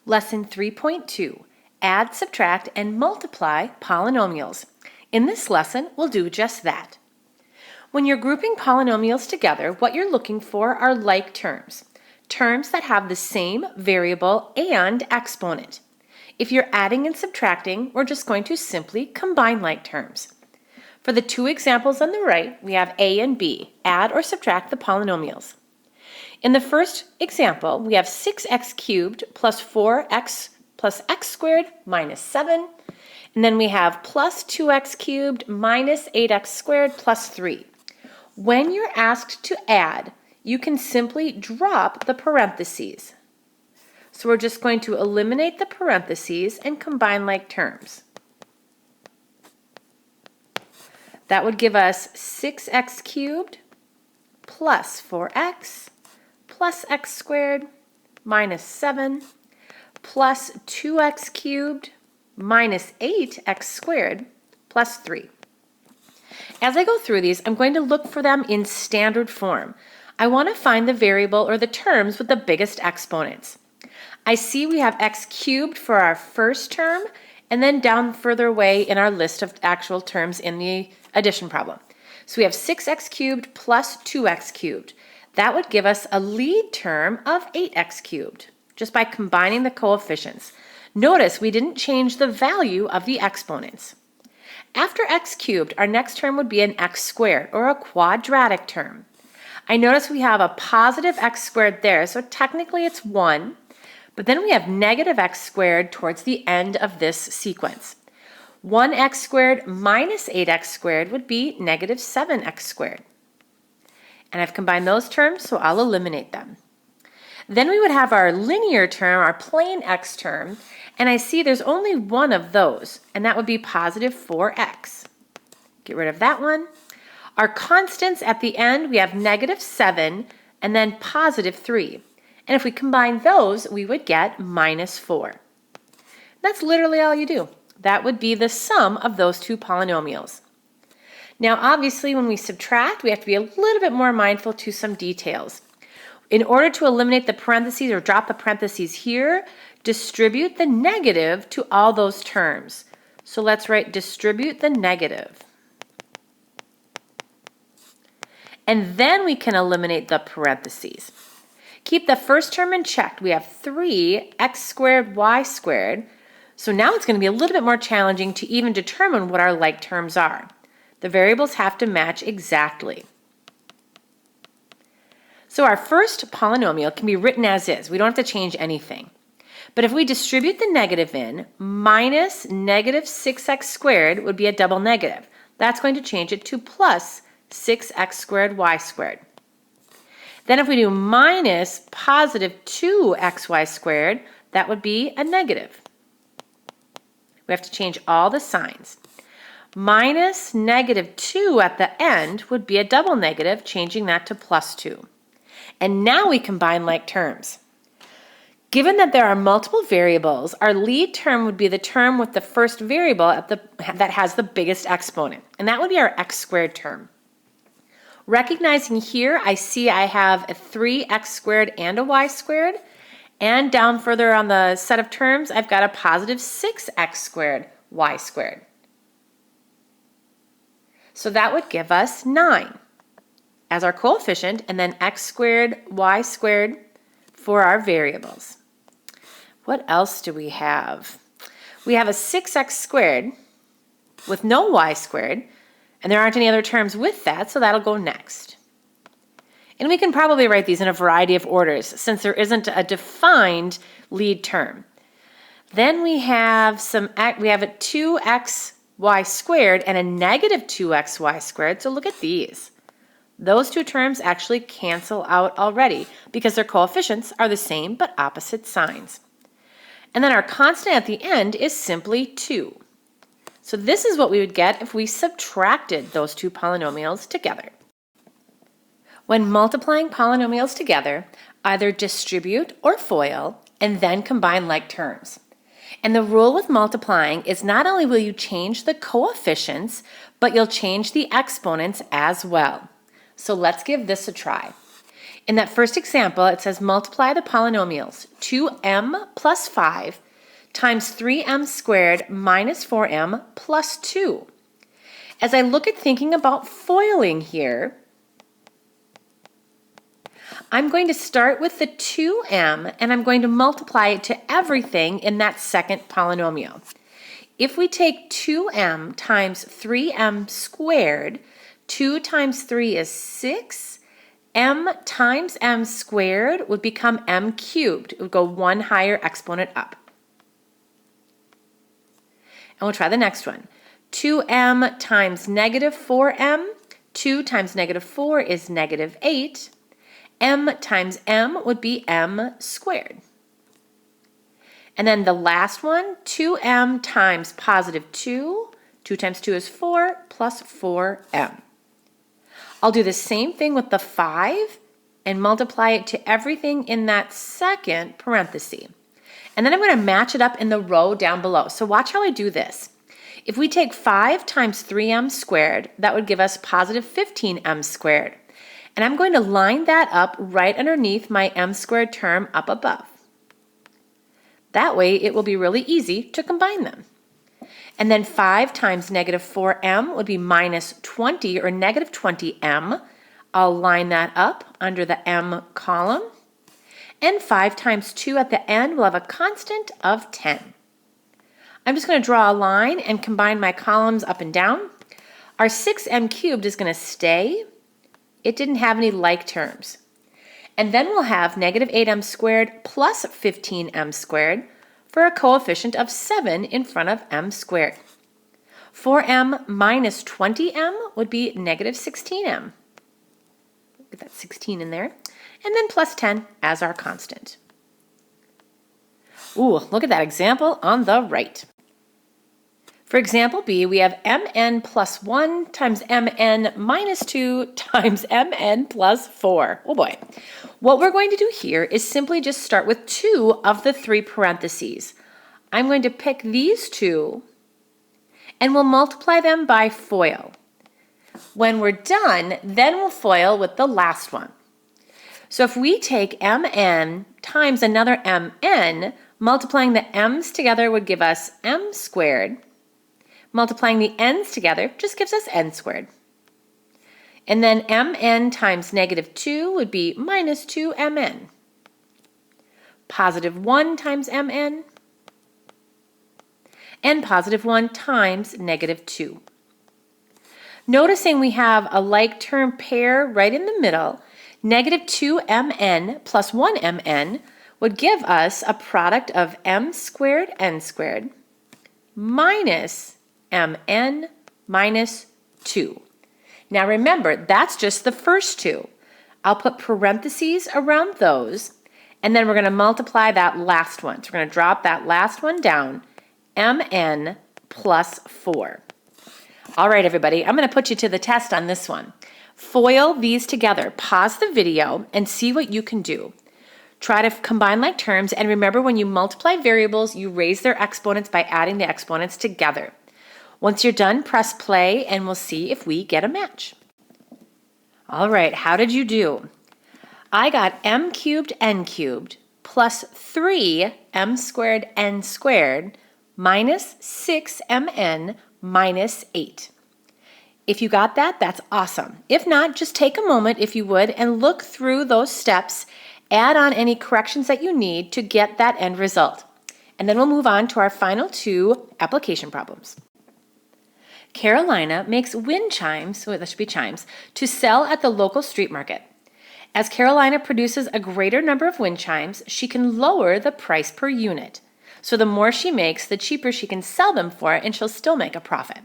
Lesson 3.2, Add, Subtract, and Multiply Polynomials. In this lesson, we'll do just that. When you're grouping polynomials together, what you're looking for are like terms, terms that have the same variable and exponent. If you're adding and subtracting, we're just going to simply combine like terms. For the two examples on the right, we have A and B, add or subtract the polynomials. In the first example, we have 6x cubed plus 4x plus x squared minus 7. And then we have plus 2x cubed minus 8x squared plus 3. When you're asked to add, you can simply drop the parentheses. So we're just going to eliminate the parentheses and combine like terms. That would give us 6x cubed plus 4x plus x squared minus 7 plus 2x cubed minus 8x squared plus 3. As I go through these, I'm going to look for them in standard form. I want to find the variable or the terms with the biggest exponents. I see we have x cubed for our first term, and then down further away in our list of actual terms in the addition problem. So we have 6x cubed plus 2x cubed. That would give us a lead term of 8x cubed, just by combining the coefficients. Notice we didn't change the value of the exponents. After x cubed, our next term would be an x squared, or a quadratic term. I notice we have a positive x squared there, so technically it's 1, but then we have negative x squared towards the end of this sequence. 1x squared minus 8x squared would be negative 7x squared. And I've combined those terms, so I'll eliminate them. Then we would have our linear term, our plain x term, and I see there's only one of those, and that would be positive 4x. Get rid of that one. Our constants at the end, we have negative 7 and then positive 3. And if we combine those, we would get minus 4. That's literally all you do. That would be the sum of those two polynomials. Now, obviously, when we subtract, we have to be a little bit more mindful to some details. In order to eliminate the parentheses or drop the parentheses here, distribute the negative to all those terms. So let's write distribute the negative. And then we can eliminate the parentheses. Keep the first term in check. We have 3x squared y squared. So now it's going to be a little bit more challenging to even determine what our like terms are. The variables have to match exactly. So our first polynomial can be written as is. We don't have to change anything. But if we distribute the negative in, minus negative 6x squared would be a double negative. That's going to change it to plus 6x squared y squared. Then if we do minus positive 2xy squared, that would be a negative. We have to change all the signs. Minus negative 2 at the end would be a double negative, changing that to plus 2. And now we combine like terms. Given that there are multiple variables, our lead term would be the term with the first variable that has the biggest exponent, and that would be our x squared term. Recognizing here, I see I have a 3x squared and a y squared, and down further on the set of terms, I've got a positive 6x squared y squared. So that would give us 9 as our coefficient, and then x squared, y squared for our variables. What else do we have? We have a 6x squared with no y squared, and there aren't any other terms with that, so that'll go next. And we can probably write these in a variety of orders since there isn't a defined lead term. Then we have a 2xy squared and a negative 2xy squared, so look at these. Those two terms actually cancel out already because their coefficients are the same but opposite signs. And then our constant at the end is simply 2. So this is what we would get if we subtracted those two polynomials together. When multiplying polynomials together, either distribute or FOIL and then combine like terms. And the rule with multiplying is not only will you change the coefficients, but you'll change the exponents as well. So let's give this a try. In that first example, it says multiply the polynomials 2m plus 5 times 3m squared minus 4m plus 2. As I look at thinking about foiling here, I'm going to start with the 2m and I'm going to multiply it to everything in that second polynomial. If we take 2m times 3m squared, 2 times 3 is 6. M times m squared would become m cubed. It would go one higher exponent up. And we'll try the next one. 2m times negative 4m. 2 times negative 4 is negative 8. M times m would be m squared. And then the last one, 2m times positive 2. 2 times 2 is 4 plus 4m. I'll do the same thing with the 5 and multiply it to everything in that second parenthesis. And then I'm going to match it up in the row down below. So watch how I do this. If we take 5 times 3m squared, that would give us positive 15m squared. And I'm going to line that up right underneath my m squared term up above. That way it will be really easy to combine them. And then 5 times negative 4m would be minus 20 or negative 20m. I'll line that up under the m column. And 5 times 2 at the end will have a constant of 10. I'm just going to draw a line and combine my columns up and down. Our 6m cubed is going to stay. It didn't have any like terms. And then we'll have negative 8m squared plus 15m squared for a coefficient of 7 in front of m squared. 4m minus 20m would be negative 16m. Get that 16 in there. And then plus 10 as our constant. Ooh, look at that example on the right. For example B, we have mn plus 1 times mn minus 2 times mn plus 4. Oh boy. What we're going to do here is simply just start with 2 of the 3 parentheses. I'm going to pick these 2 and we'll multiply them by FOIL. When we're done, then we'll FOIL with the last one. So if we take mn times another mn, multiplying the m's together would give us m squared. Multiplying the n's together just gives us n squared. And then mn times negative 2 would be minus 2mn. Positive 1 times mn. And positive 1 times negative 2. Noticing we have a like term pair right in the middle, negative 2mn plus 1mn would give us a product of m squared n squared minus mn minus 2. Now remember, that's just the first 2. I'll put parentheses around those, and then we're going to multiply that last one. So we're going to drop that last one down, mn plus 4. All right, everybody, I'm going to put you to the test on this one. FOIL these together. Pause the video and see what you can do. Try to combine like terms, and remember when you multiply variables, you raise their exponents by adding the exponents together. Once you're done, press play and we'll see if we get a match. All right, how did you do? I got m cubed n cubed plus 3m squared n squared minus 6mn minus 8. If you got that, that's awesome. If not, just take a moment, if you would, and look through those steps, add on any corrections that you need to get that end result. And then we'll move on to our final 2 application problems. Carolina makes wind chimes, so that should be chimes, to sell at the local street market. As Carolina produces a greater number of wind chimes, she can lower the price per unit. So the more she makes, the cheaper she can sell them for, and she'll still make a profit.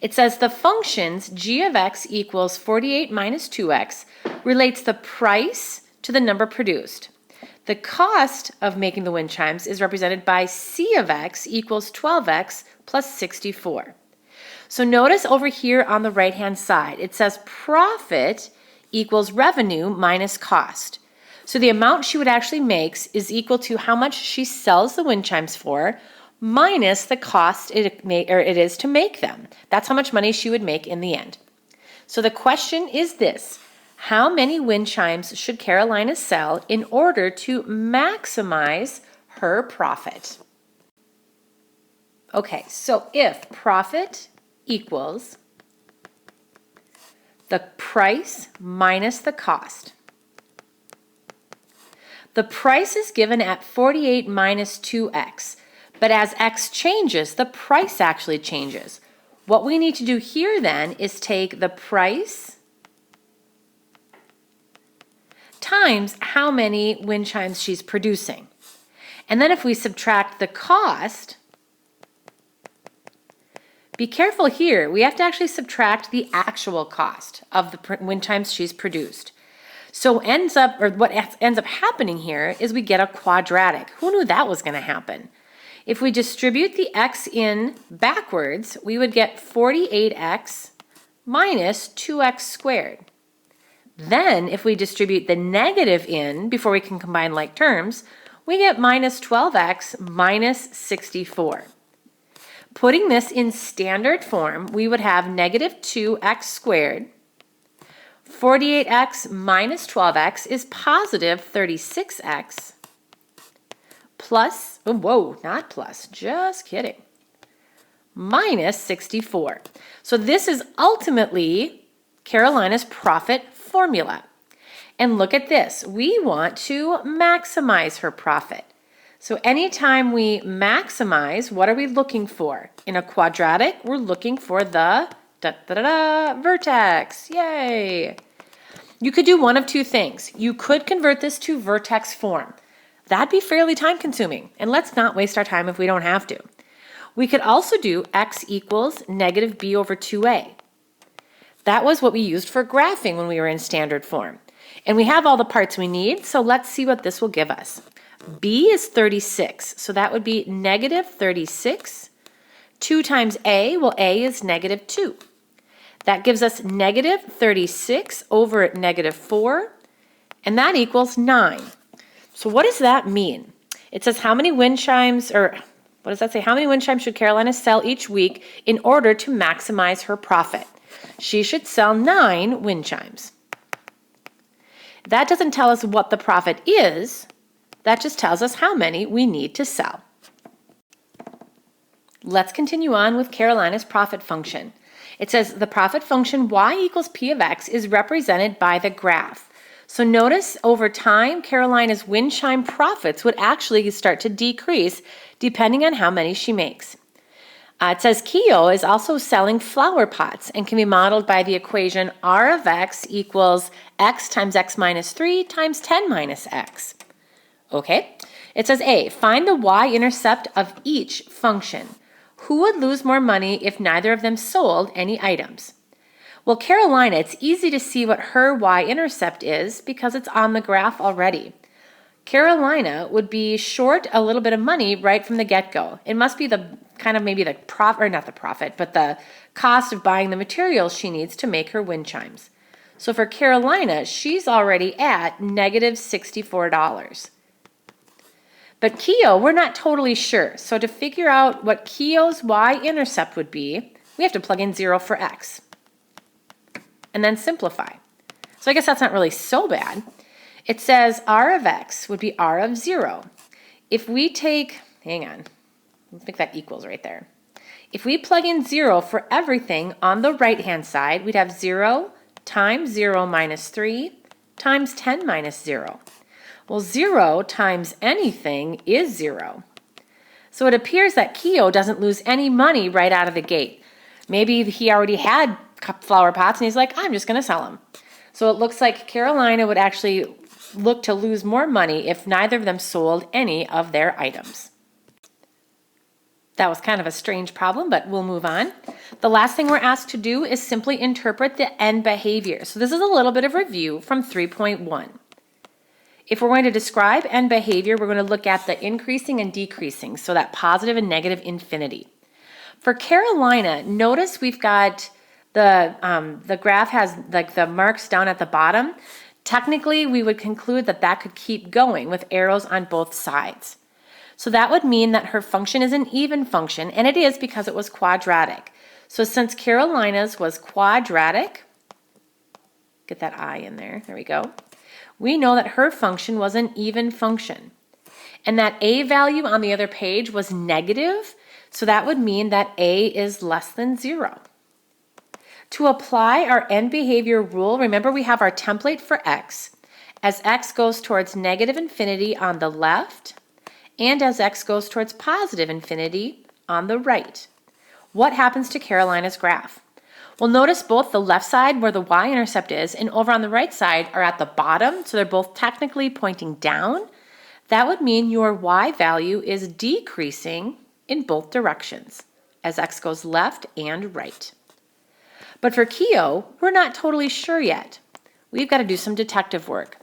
It says the functions g of x equals 48 minus 2x relates the price to the number produced. The cost of making the wind chimes is represented by c of x equals 12x plus 64. So notice over here on the right-hand side, it says profit equals revenue minus cost. So the amount she would actually make is equal to how much she sells the wind chimes for minus the cost it is to make them. That's how much money she would make in the end. So the question is this: how many wind chimes should Carolina sell in order to maximize her profit? Okay, so if profit equals the price minus the cost, the price is given at 48 minus 2x, but as x changes, the price actually changes. What we need to do here then is take the price times how many wind chimes she's producing. And then if we subtract the cost, be careful here, we have to actually subtract the actual cost of the wind chimes she's produced. So what ends up happening here is we get a quadratic. Who knew that was going to happen? If we distribute the x in backwards, we would get 48x minus 2x squared. Then if we distribute the negative in before we can combine like terms, we get minus 12x minus 64. Putting this in standard form, we would have negative 2x squared. 48x minus 12x is positive 36x plus, whoa, not plus, just kidding, minus 64. So this is ultimately Carolina's profit formula. And look at this, we want to maximize her profit. So anytime we maximize, what are we looking for? In a quadratic, we're looking for the vertex. Yay! You could do one of two things. You could convert this to vertex form. That'd be fairly time consuming, and let's not waste our time if we don't have to. We could also do x equals negative b over 2a. That was what we used for graphing when we were in standard form. And we have all the parts we need, so let's see what this will give us. B is 36, so that would be negative 36. 2 times a, well, a is negative 2. That gives us negative 36 over negative 4, and that equals 9. So what does that mean? It says how many wind chimes, or what does that say? How many wind chimes should Carolina sell each week in order to maximize her profit? She should sell 9 wind chimes. That doesn't tell us what the profit is. That just tells us how many we need to sell. Let's continue on with Carolina's profit function. It says the profit function y equals p of x is represented by the graph. So notice over time, Carolina's wind chime profits would actually start to decrease depending on how many she makes. It says Keo is also selling flower pots and can be modeled by the equation r of x equals x times x minus 3 times 10 minus x. Okay, it says A, find the y-intercept of each function. Who would lose more money if neither of them sold any items? Well, Carolina, it's easy to see what her y-intercept is because it's on the graph already. Carolina would be short a little bit of money right from the get-go. It must be the kind of maybe the profit, or not the profit, but the cost of buying the materials she needs to make her wind chimes. So for Carolina, she's already at negative $64. But Keo, we're not totally sure. So to figure out what Keo's y-intercept would be, we have to plug in 0 for x. And then simplify. So I guess that's not really so bad. It says r of x would be r of 0. If we take, hang on, let's make that equals right there. If we plug in 0 for everything on the right-hand side, we'd have 0 times 0 minus 3 times 10 minus 0. Well, 0 times anything is 0. So it appears that Keo doesn't lose any money right out of the gate. Maybe he already had flower pots and he's like, I'm just going to sell them. So it looks like Carolina would actually look to lose more money if neither of them sold any of their items. That was kind of a strange problem, but we'll move on. The last thing we're asked to do is simply interpret the end behavior. So this is a little bit of review from 3.1. If we're going to describe end behavior, we're going to look at the increasing and decreasing, so that positive and negative infinity. For Carolina, notice we've got the graph has like the marks down at the bottom. Technically, we would conclude that that could keep going with arrows on both sides. So that would mean that her function is an even function, and it is because it was quadratic. So since Carolina's was quadratic, Get that I in there. There we go. We know that her function was an even function. And that a value on the other page was negative, so that would mean that a is less than 0. To apply our end behavior rule, remember we have our template for x. As x goes towards negative infinity on the left, and as x goes towards positive infinity on the right. What happens to Carolina's graph? Well, notice both the left side where the y-intercept is and over on the right side are at the bottom, so they're both technically pointing down. That would mean your y value is decreasing in both directions as x goes left and right. But for Keo, we're not totally sure yet. We've got to do some detective work.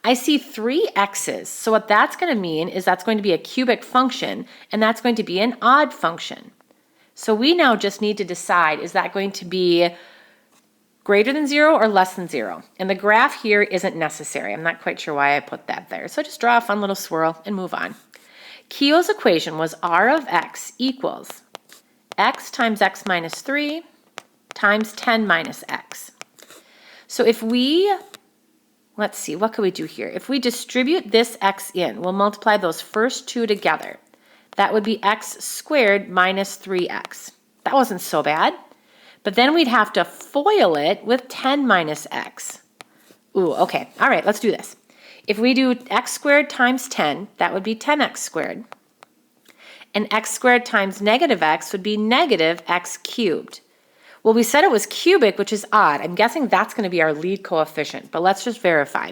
I see 3 x's, so what that's going to mean is that's going to be a cubic function, and that's going to be an odd function. So we now just need to decide, is that going to be greater than 0 or less than 0? And the graph here isn't necessary. I'm not quite sure why I put that there. So just draw a fun little swirl and move on. Keo's equation was r of x equals x times x minus 3 times 10 minus x. So if we, let's see, what could we do here? If we distribute this x in, we'll multiply those first two together. That would be x squared minus 3x. That wasn't so bad. But then we'd have to FOIL it with 10 minus x. Ooh, okay. All right, let's do this. If we do x squared times 10, that would be 10x squared. And x squared times negative x would be negative x cubed. Well, we said it was cubic, which is odd. I'm guessing that's going to be our lead coefficient, but let's just verify.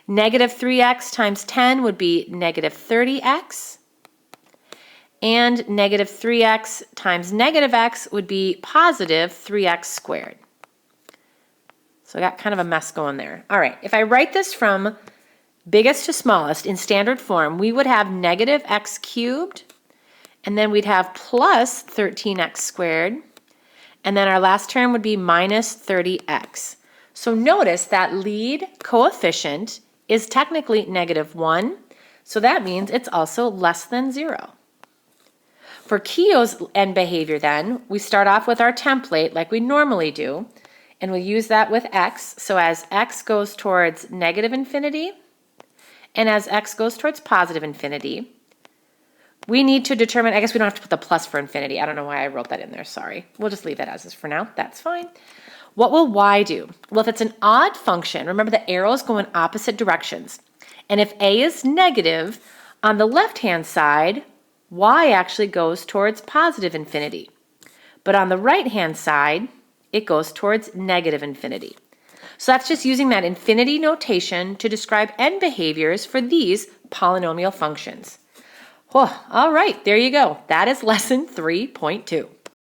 Negative 3x times 10 would be negative 30x. And negative 3x times negative x would be positive 3x squared. So I got kind of a mess going there. All right, if I write this from biggest to smallest in standard form, we would have negative x cubed, and then we'd have plus 13x squared, and then our last term would be minus 30x. So notice that lead coefficient is technically negative 1, so that means it's also less than 0. For Keo's end behavior then, we start off with our template like we normally do, and we'll use that with x. So as x goes towards negative infinity, and as x goes towards positive infinity, we need to determine, I guess we don't have to put the plus for infinity. I don't know why I wrote that in there, sorry. We'll just leave that as is for now, that's fine. What will y do? Well, if it's an odd function, remember the arrows go in opposite directions. And if a is negative, on the left-hand side, y actually goes towards positive infinity. But on the right-hand side, it goes towards negative infinity. So that's just using that infinity notation to describe end behaviors for these polynomial functions. Whew, all right, there you go. That is lesson 3.2.